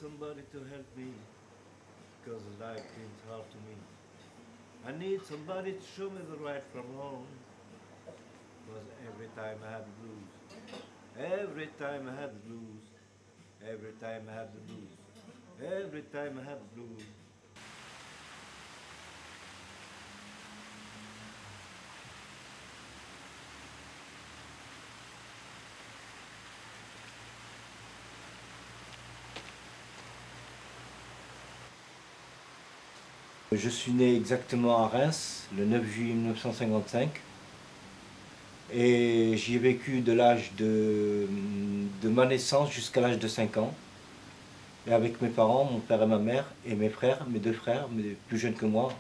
somebody to help me, cause life seems hard to me. I need somebody to show me the right from wrong, cause every time I have the blues, every time I have the blues, every time I have the blues, every time I have the blues. Je suis né exactement à Reims, le 9 juillet 1955. Et j'y ai vécu de l'âge de ma naissance jusqu'à l'âge de 5 ans. Et avec mes parents, mon père et ma mère, et mes frères, mes deux frères, mais plus jeunes que moi,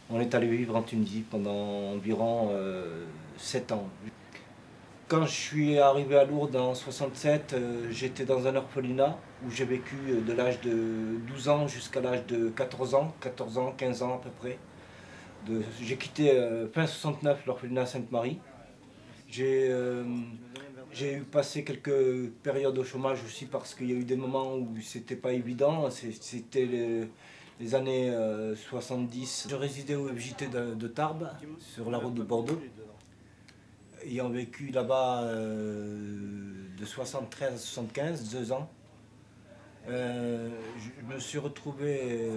on est allé vivre en Tunisie pendant environ 7 ans. Quand je suis arrivé à Lourdes en 67, j'étais dans un orphelinat où j'ai vécu de l'âge de 12 ans jusqu'à l'âge de 14 ans, 15 ans à peu près. J'ai quitté fin 69 l'orphelinat Sainte-Marie. J'ai eu passé quelques périodes au chômage aussi parce qu'il y a eu des moments où c'était pas évident. C'était les années 70. Je résidais au FJT de Tarbes, sur la route de Bordeaux. Ayant vécu là-bas de 73 à 75, 2 ans, je me suis retrouvé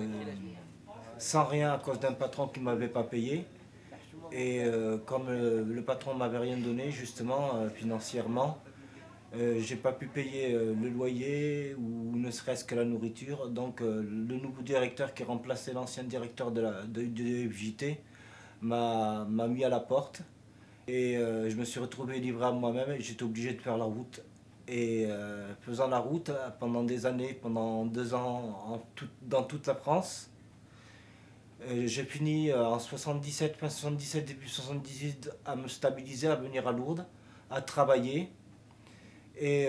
sans rien à cause d'un patron qui ne m'avait pas payé. Et comme le patron ne m'avait rien donné, justement, financièrement, j'ai pas pu payer le loyer ou ne serait-ce que la nourriture. Donc le nouveau directeur qui remplaçait l'ancien directeur de FJT m'a mis à la porte. Et je me suis retrouvé livré à moi-même et j'étais obligé de faire la route. Et faisant la route pendant des années, pendant 2 ans dans toute la France, j'ai fini en 77, fin 77, début 78 à me stabiliser, à venir à Lourdes, à travailler. Et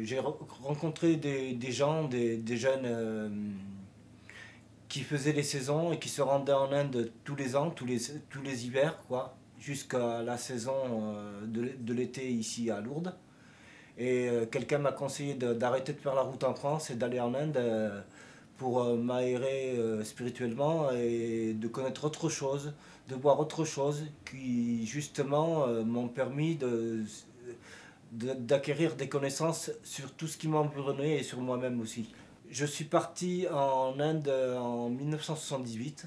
j'ai rencontré des gens, des jeunes qui faisaient les saisons et qui se rendaient en Inde tous les ans, tous les hivers, quoi, jusqu'à la saison de l'été ici à Lourdes. Et quelqu'un m'a conseillé d'arrêter de faire la route en France et d'aller en Inde pour m'aérer spirituellement et de connaître autre chose, de voir autre chose qui justement m'ont permis d'acquérir des connaissances sur tout ce qui m'environnait et sur moi-même aussi. Je suis parti en Inde en 1978.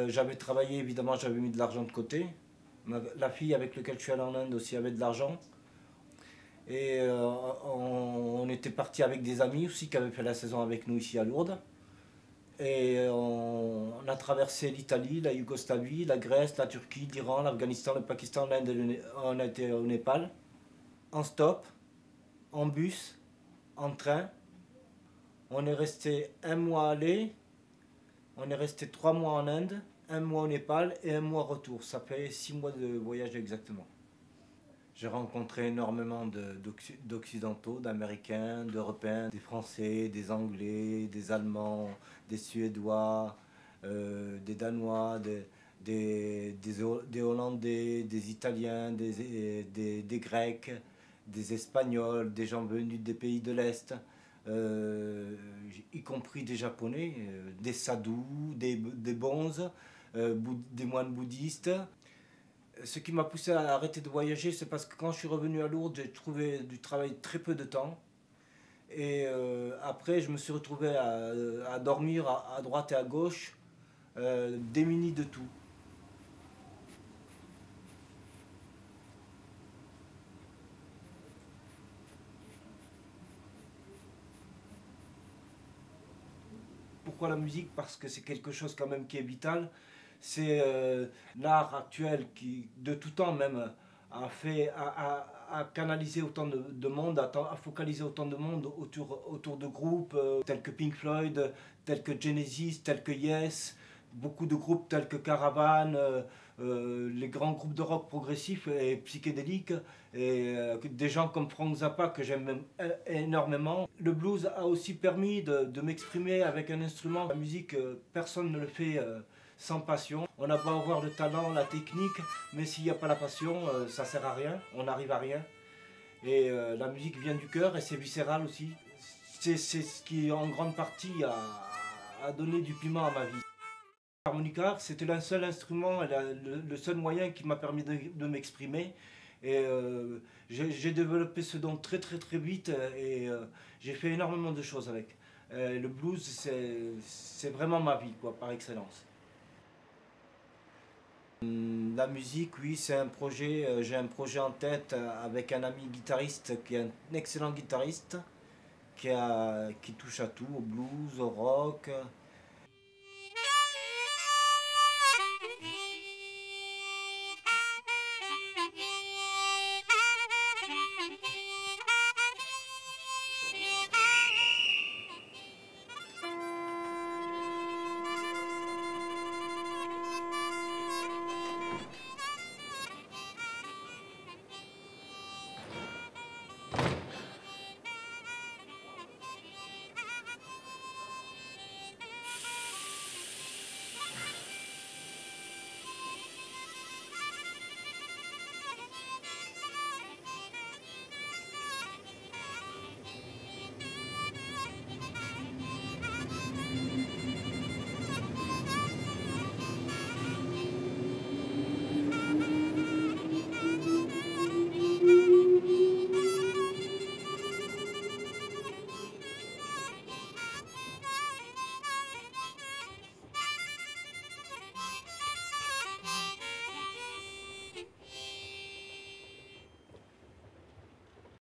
J'avais travaillé, évidemment, j'avais mis de l'argent de côté. La fille avec laquelle je suis allé en Inde aussi avait de l'argent. Et on était parti avec des amis aussi qui avaient fait la saison avec nous ici à Lourdes. Et on a traversé l'Italie, la Yougoslavie, la Grèce, la Turquie, l'Iran, l'Afghanistan, le Pakistan, l'Inde, on a été au Népal. En stop, en bus, en train. On est resté 1 mois aller, on est resté 3 mois en Inde, 1 mois au Népal et 1 mois retour. Ça fait 6 mois de voyage exactement. J'ai rencontré énormément d'Occidentaux, d'Américains, d'Européens, des Français, des Anglais, des Allemands, des Suédois, des Danois, des Hollandais, des Italiens, des Grecs, des Espagnols, des gens venus des pays de l'Est, y compris des Japonais, des sadhus, des bonzes, des moines bouddhistes. Ce qui m'a poussé à arrêter de voyager, c'est parce que quand je suis revenu à Lourdes, j'ai trouvé du travail très peu de temps. Et après, je me suis retrouvé à dormir à droite et à gauche, démuni de tout. Pourquoi la musique? Parce que c'est quelque chose quand même qui est vital. C'est l'art actuel qui, de tout temps même, a canalisé autant de monde, a focalisé autant de monde autour de groupes tels que Pink Floyd, tels que Genesis, tels que Yes, beaucoup de groupes tels que Caravan, les grands groupes de rock progressifs et psychédéliques, et des gens comme Frank Zappa que j'aime énormément. Le blues a aussi permis de m'exprimer avec un instrument. La musique, personne ne le fait sans passion. On a beau avoir le talent, la technique, mais s'il n'y a pas la passion, ça sert à rien, on n'arrive à rien. Et la musique vient du cœur et c'est viscéral aussi. c'est ce qui en grande partie a donné du piment à ma vie. L'harmonica, c'était le seul instrument, et le seul moyen qui m'a permis de m'exprimer. Et j'ai développé ce don très très très vite et j'ai fait énormément de choses avec. Le blues, c'est vraiment ma vie, quoi, par excellence. La musique, oui, c'est un projet. J'ai un projet en tête avec un ami guitariste qui est un excellent guitariste qui touche à tout, au blues, au rock.